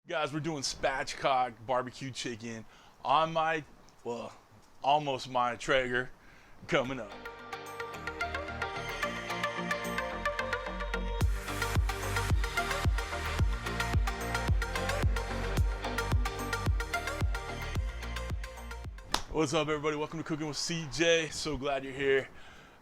Guys, we're doing spatchcock BBQ'd chicken on my, well, almost my Traeger coming up. What's up, everybody? Welcome to Cooking with CJ. So glad you're here.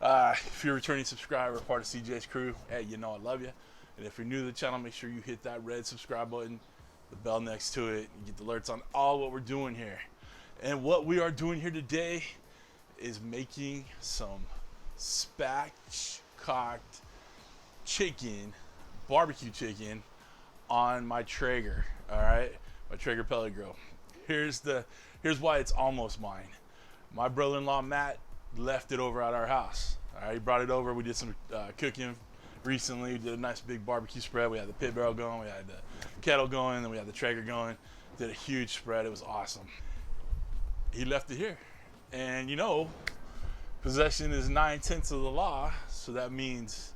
If you're a returning subscriber, part of CJ's crew, hey, you know I love you. And if you're new to the channel, make sure you hit that red subscribe button, the bell next to it, and get the alerts on all what we're doing here. And what we are doing here today is making some spatchcocked chicken, barbecue chicken on my Traeger. All right, my Traeger Pellet Grill. Here's why it's almost mine. My brother-in-law Matt left it over at our house. All right, he brought it over. We did some cooking recently. We did a nice big barbecue spread. We had the pit barrel going, we had the kettle going, then we had the Traeger going. Did a huge spread. It was awesome. He left it here, and you know, possession is 9/10 of the law, so that means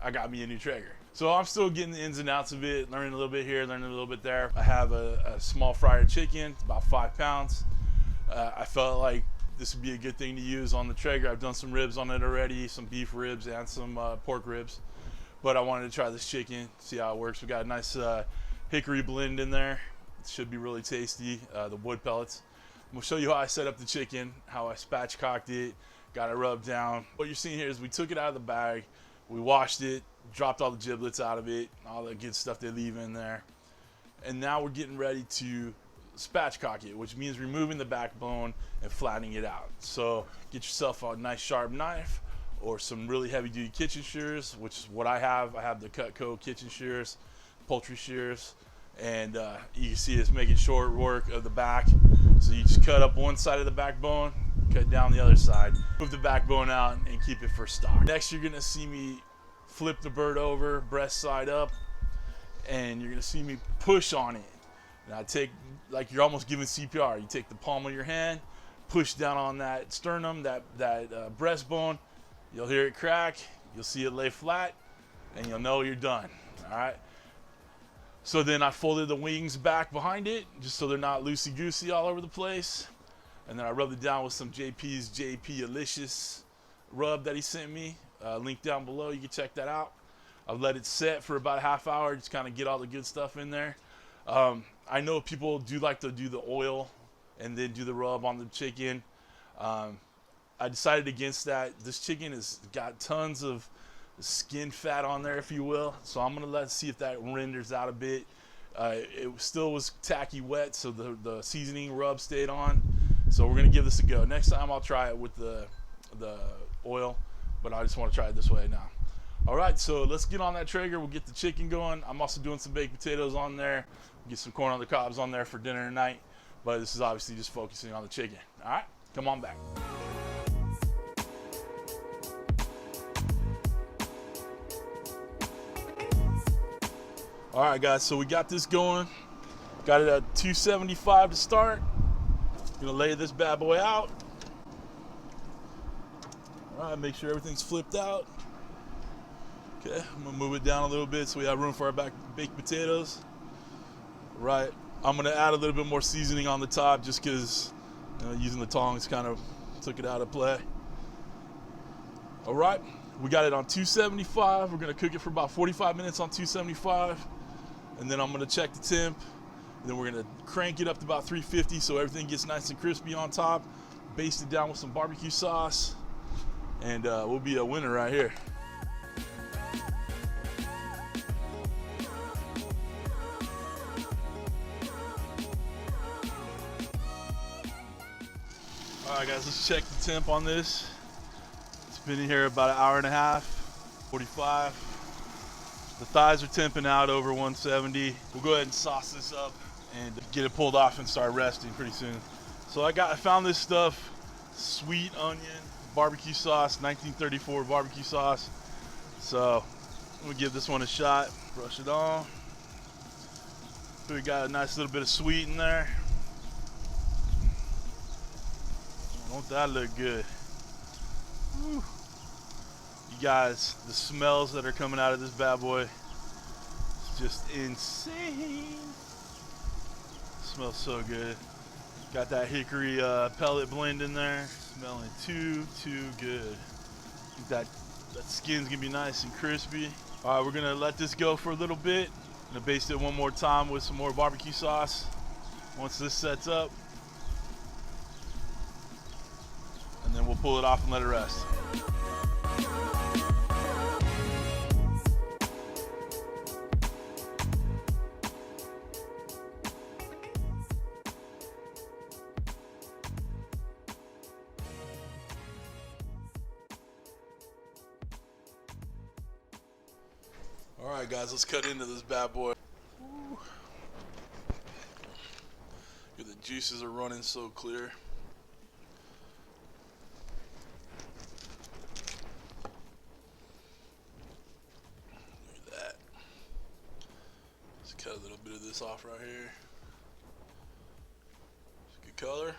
I got me a new Traeger. So I'm still getting the ins and outs of it, learning a little bit here, learning a little bit there. I have a small fryer chicken, it's about 5 pounds. I felt like this would be a good thing to use on the Traeger. I've done some ribs on it already, some beef ribs and some pork ribs. But I wanted to try this chicken, see how it works. We got a nice hickory blend in there. It should be really tasty, the wood pellets. I'm gonna show you how I set up the chicken, how I spatchcocked it, got it rubbed down. What you're seeing here is we took it out of the bag, we washed it, dropped all the giblets out of it, all the good stuff they leave in there. And now we're getting ready to spatchcock it, which means removing the backbone and flattening it out. So get yourself a nice sharp knife or some really heavy duty kitchen shears, which is what I have. I have the Cutco Kitchen Shears, poultry shears, and you can see it's making short work of the back. So you just cut up one side of the backbone, cut down the other side, move the backbone out and keep it for stock. Next, you're gonna see me flip the bird over, breast side up, and you're gonna see me push on it. And I take, like you're almost giving CPR. You take the palm of your hand, push down on that sternum, that breastbone. You'll hear it crack, you'll see it lay flat, and you'll know you're done, all right? So then I folded the wings back behind it, just so they're not loosey-goosey all over the place. And then I rubbed it down with some JP's JP Alicious rub that he sent me. Link down below, you can check that out. I've let it set for about a half hour, just kind of get all the good stuff in there. I know people do like to do the oil and then do the rub on the chicken. I decided against that. This chicken has got tons of skin fat on there, if you will. So I'm gonna see if that renders out a bit. It still was tacky wet, so the seasoning rub stayed on. So we're gonna give this a go. Next time I'll try it with the oil, but I just want to try it this way now. All right, so let's get on that Traeger. We'll get the chicken going. I'm also doing some baked potatoes on there. Get some corn on the cobs on there for dinner tonight. But this is obviously just focusing on the chicken. All right, come on back. All right, guys, so we got this going. Got it at 275 to start. Gonna lay this bad boy out. All right, make sure everything's flipped out. Okay, I'm gonna move it down a little bit so we have room for our baked potatoes. Right, I'm gonna add a little bit more seasoning on the top just because using the tongs kind of took it out of play. All right, we got it on 275. We're gonna cook it for about 45 minutes on 275. And then I'm gonna check the temp. And then we're gonna crank it up to about 350 so everything gets nice and crispy on top. Baste it down with some barbecue sauce. And we'll be a winner right here. All right, guys, let's check the temp on this. It's been in here about an hour and a half, 45. The thighs are temping out over 170. We'll go ahead and sauce this up and get it pulled off and start resting pretty soon. So I found this stuff, sweet onion barbecue sauce, 1934 barbecue sauce. So I'm gonna give this one a shot, brush it on. So we got a nice little bit of sweet in there. Don't that look good? Whew. You guys, the smells that are coming out of this bad boy, it's just insane. Smells so good. Got that hickory pellet blend in there. Smelling too good. That skin's gonna be nice and crispy. All right, we're gonna let this go for a little bit. I'm gonna baste it one more time with some more barbecue sauce. Once this sets up, and then we'll pull it off and let it rest. All right, guys, let's cut into this bad boy. Ooh. The juices are running so clear. Look at that. Just cut a little bit of this off right here. It's a good color.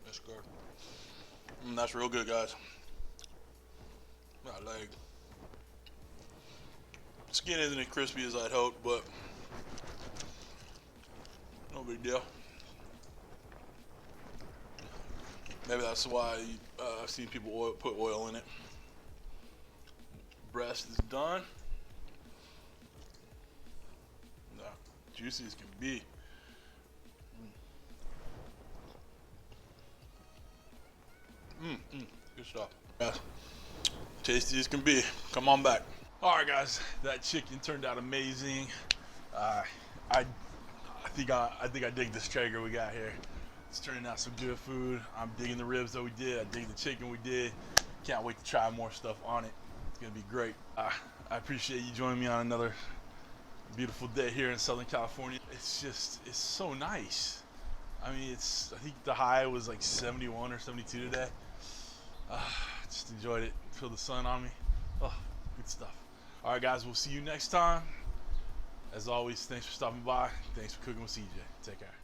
That's good. That's real good, guys. My leg. Skin isn't as crispy as I'd hoped, but no big deal. Maybe that's why I've seen people put oil in it. Breast is done. No, juicy as can be. Good stuff. Yes. Tasty as can be. Come on back. All right, guys, that chicken turned out amazing. I think I dig this Traeger we got here. It's turning out some good food. I'm digging the ribs that we did. I dig the chicken we did. Can't wait to try more stuff on it. It's gonna be great. I appreciate you joining me on another beautiful day here in Southern California. It's so nice. I mean, I think the high was like 71 or 72 today. Just enjoyed it. Feel the sun on me. Oh, good stuff. All right, guys, we'll see you next time. As always, thanks for stopping by. Thanks for cooking with CJ. Take care.